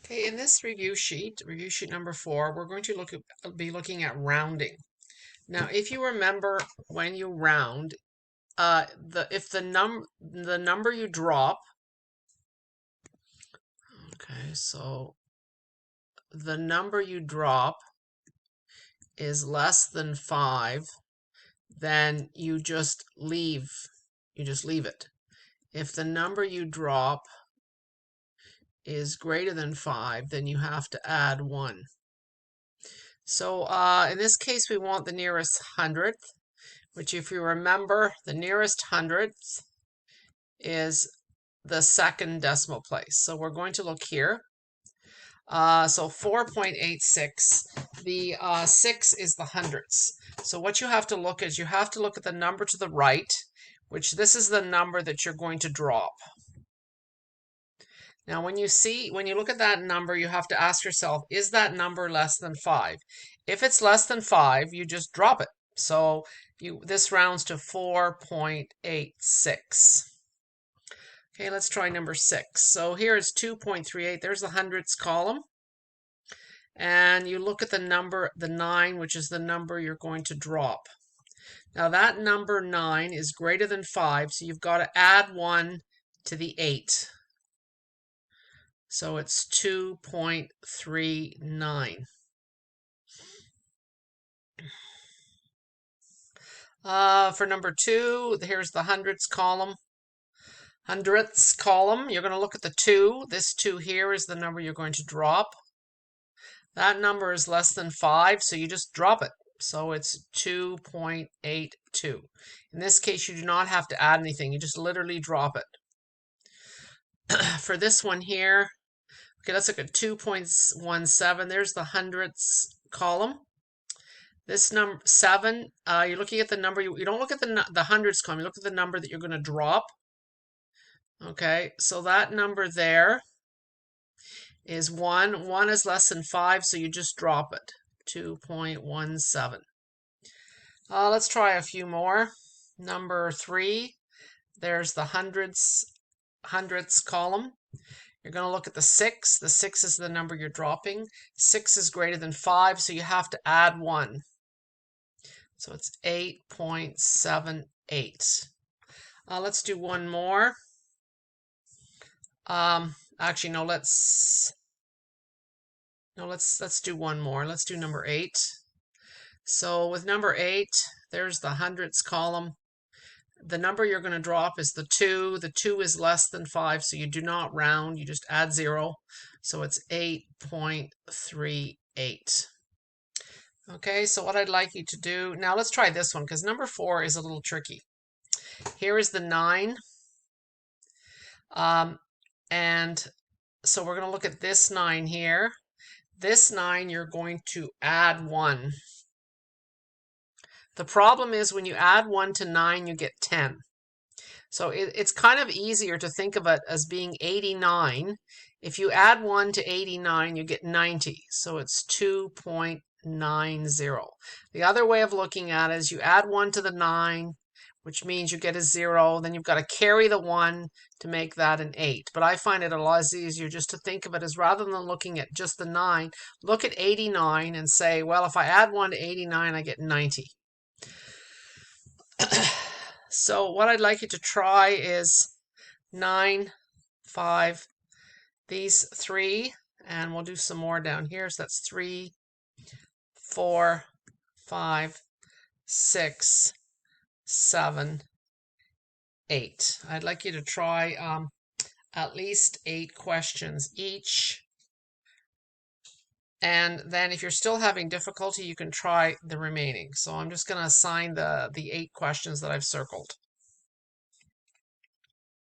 Okay, in this review sheet number 4, we're going to be looking at rounding. Now, if you remember when you round, if the number you drop, okay, so the number you drop is less than 5, then you just leave it. If the number you drop is greater than 5, then you have to add 1. So in this case, we want the nearest hundredth, which if you remember, the nearest hundredth is the second decimal place. So we're going to look here. So 4.86, the 6 is the hundredths. So what you have to look is you have to look at the number to the right, which this is the number that you're going to drop. Now, when you look at that number, you have to ask yourself, is that number less than 5? If it's less than 5, you just drop it. So this rounds to 4.86. Okay, let's try number 6. So here is 2.38. There's the hundredths column. And you look at the number, the 9, which is the number you're going to drop. Now that number 9 is greater than 5, so you've got to add 1 to the 8. So it's 2.39. For number 2, here's the hundredths column. You're going to look at the 2. This 2 here is the number you're going to drop. That number is less than 5, so you just drop it. So it's 2.82. In this case, you do not have to add anything. You just literally drop it. For this one here, okay, let's look at 2.17. There's the hundredths column. This number 7, you're looking at the number, you don't look at the hundredths column, you look at the number that you're going to drop. Okay, so that number there is 1. 1 is less than 5, so you just drop it. 2.17. Let's try a few more. Number 3, there's the hundredths column. You're going to look at the 6. The 6 is the number you're dropping. 6 is greater than 5, so you have to add 1. So it's 8.78. Let's do one more. Actually, no, let's do one more. Let's do number 8. So with number 8, there's the hundredths column. The number you're going to drop is the 2. The 2 is less than 5, so you do not round. You just add 0. So it's 8.38. Okay, so what I'd like you to do, now let's try this one, because number 4 is a little tricky. Here is the 9. And so we're going to look at this 9 here. This 9, you're going to add 1. The problem is when you add 1 to 9, you get 10. So it's kind of easier to think of it as being 89. If you add 1 to 89, you get 90. So it's 2.90. The other way of looking at it is you add 1 to the 9, which means you get a 0. Then you've got to carry the 1 to make that an 8. But I find it a lot easier just to think of it as, rather than looking at just the 9, look at 89 and say, well, if I add 1 to 89, I get 90. So what I'd like you to try is 9, 5, these 3, and we'll do some more down here. So that's 3, 4, 5, 6, 7, 8. I'd like you to try at least 8 questions each. And then if you're still having difficulty, you can try the remaining. So I'm just going to assign the 8 questions that I've circled.